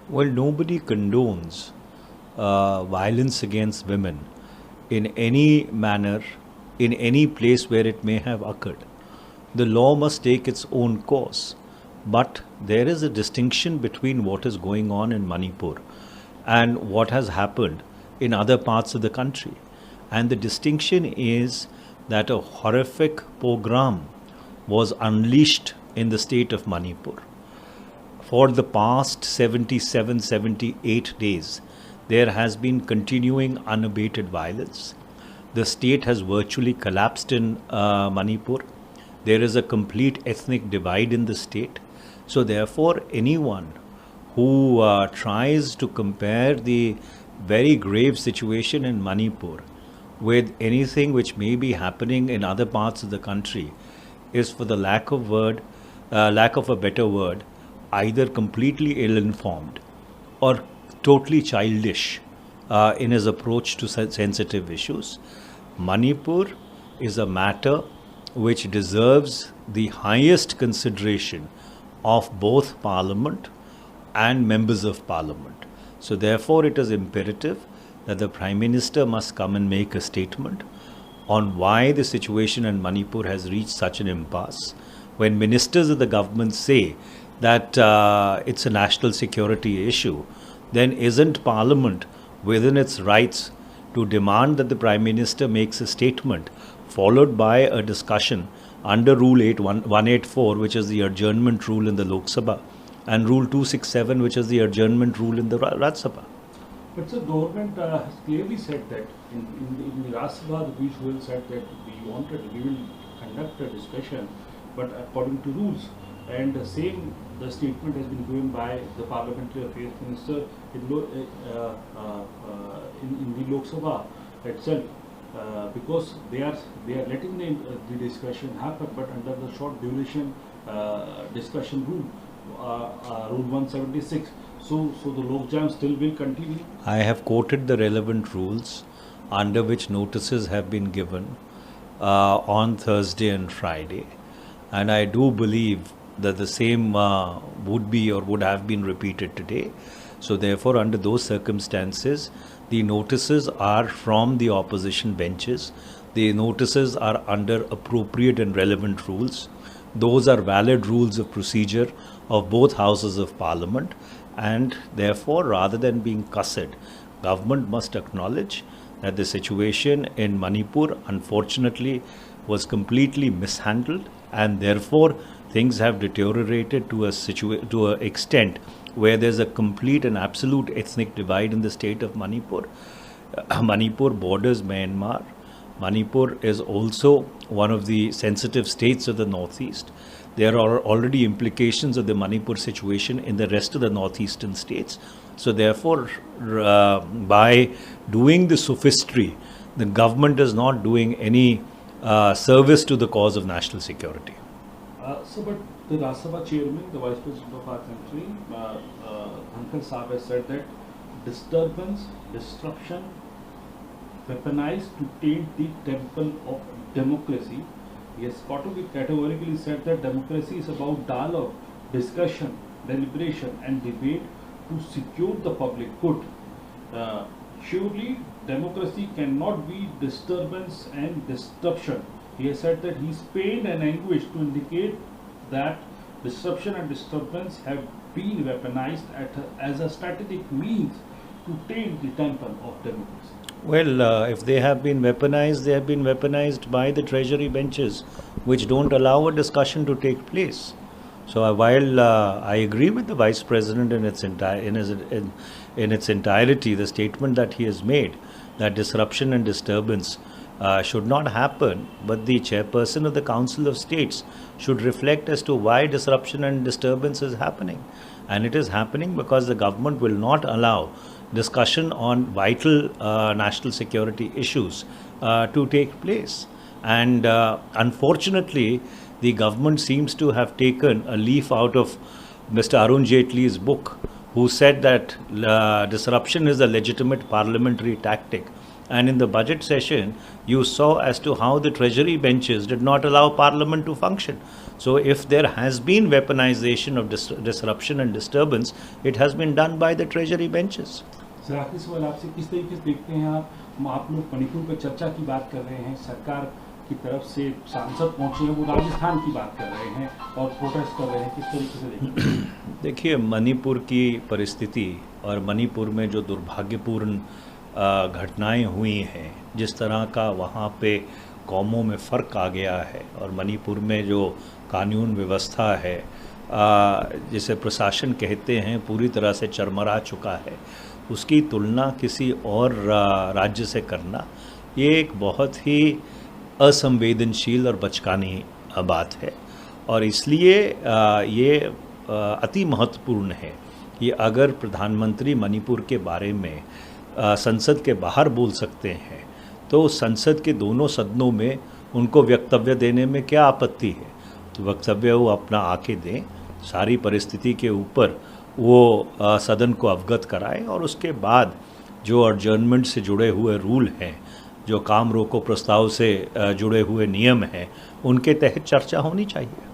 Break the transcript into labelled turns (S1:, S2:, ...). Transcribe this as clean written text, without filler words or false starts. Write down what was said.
S1: Well, nobody condones violence against women in any manner, in any place where it may have occurred. The law must take its own course. But there is a distinction between what is going on in Manipur and what has happened in other parts of the country. And the distinction is that a horrific pogrom was unleashed in the state of Manipur. For the past 77, 78 days, there has been continuing unabated violence. The state has virtually collapsed in Manipur. There is a complete ethnic divide in the state. So, therefore, anyone who tries to compare the very grave situation in Manipur with anything which may be happening in other parts of the country is, for the lack of a better word, either completely ill-informed or totally childish in his approach to sensitive issues. Manipur is a matter which deserves the highest consideration of both Parliament and members of Parliament. So, therefore, it is imperative that the Prime Minister must come and make a statement on why the situation in Manipur has reached such an impasse. When ministers of the government say that it's a national security issue, then isn't Parliament within its rights to demand that the Prime Minister makes a statement followed by a discussion under Rule 184, which is the adjournment rule in the Lok Sabha, and Rule 267, which is the adjournment rule in the Raj Sabha?
S2: But the government has clearly said that in the Raj Sabha, the Piyush Goyal said that we will conduct a discussion, but according to rules. And the statement has been given by the Parliamentary Affairs Minister in the Lok Sabha itself. Because they are letting the discussion happen, but under the short duration discussion rule, Rule 176. So the Lok Jam still will continue.
S1: I have quoted the relevant rules under which notices have been given on Thursday and Friday, and I do believe that the same would be or would have been repeated today. So, therefore, under those circumstances, the notices are from the opposition benches. The notices are under appropriate and relevant rules. Those are valid rules of procedure of both houses of Parliament, and therefore, rather than being cussed, government must acknowledge that the situation in Manipur, unfortunately, was completely mishandled, and therefore things have deteriorated to an extent where there's a complete and absolute ethnic divide in the state of Manipur. Manipur borders Myanmar. Manipur is also one of the sensitive states of the northeast. There are already implications of the Manipur situation in the rest of the northeastern states. So, therefore, by doing the sophistry, the government is not doing any service to the cause of national security.
S2: But the Rajya Sabha chairman, the Vice President of our country, Dhankar Saab, has said that disturbance, disruption, weaponized to taint the temple of democracy. He has categorically said that democracy is about dialogue, discussion, deliberation and debate to secure the public good. Surely democracy cannot be disturbance and disruption. He has said that he is pained and anguished to indicate that disruption and disturbance have been weaponized as a strategic means to taint the temple of democracy.
S1: Well, if they have been weaponized, they have been weaponized by the treasury benches, which don't allow a discussion to take place. So while I agree with the Vice President in its entirety, the statement that he has made, that disruption and disturbance should not happen, but the chairperson of the Council of States should reflect as to why disruption and disturbance is happening. And it is happening because the government will not allow discussion on vital national security issues to take place. And unfortunately, the government seems to have taken a leaf out of Mr. Arun Jaitley's book, who said that disruption is a legitimate parliamentary tactic. And in the budget session, you saw as to how the treasury benches did not allow parliament to function. So if there has been weaponization of disruption and disturbance, it has been done by the treasury benches.
S2: Sir आखिरी सवाल आपसे, किस तरीके से देखते हैं आप लोग मणिपुर पर चर्चा की बात कर रहे हैं, सरकार की तरफ से सांसद पहुंचे हैं, वो राजस्थान की बात कर रहे हैं और प्रोटेस्ट कर रहे हैं, किस तरीके से देखते हैं?
S1: देखिए, मणिपुर की परिस्थिति और मणिपुर में जो दुर्भाग्यपूर्ण घटनाएं हुई हैं, जिस तरह का वहाँ पे कौमों में फ़र्क आ गया है, और मणिपुर में जो कानून व्यवस्था है, जिसे प्रशासन कहते हैं, पूरी तरह से चरमरा चुका है, उसकी तुलना किसी और राज्य से करना ये एक बहुत ही असंवेदनशील और बचकानी बात है। और इसलिए ये अति महत्वपूर्ण है कि अगर प्रधानमंत्री मणिपुर के बारे में संसद के बाहर बोल सकते हैं, तो संसद के दोनों सदनों में उनको वक्तव्य देने में क्या आपत्ति है? तो वक्तव्य वो अपना आके दें, सारी परिस्थिति के ऊपर वो सदन को अवगत कराएं, और उसके बाद जो एडजर्नमेंट से जुड़े हुए रूल हैं, जो काम रोको प्रस्ताव से जुड़े हुए नियम हैं, उनके तहत चर्चा होनी चाहिए।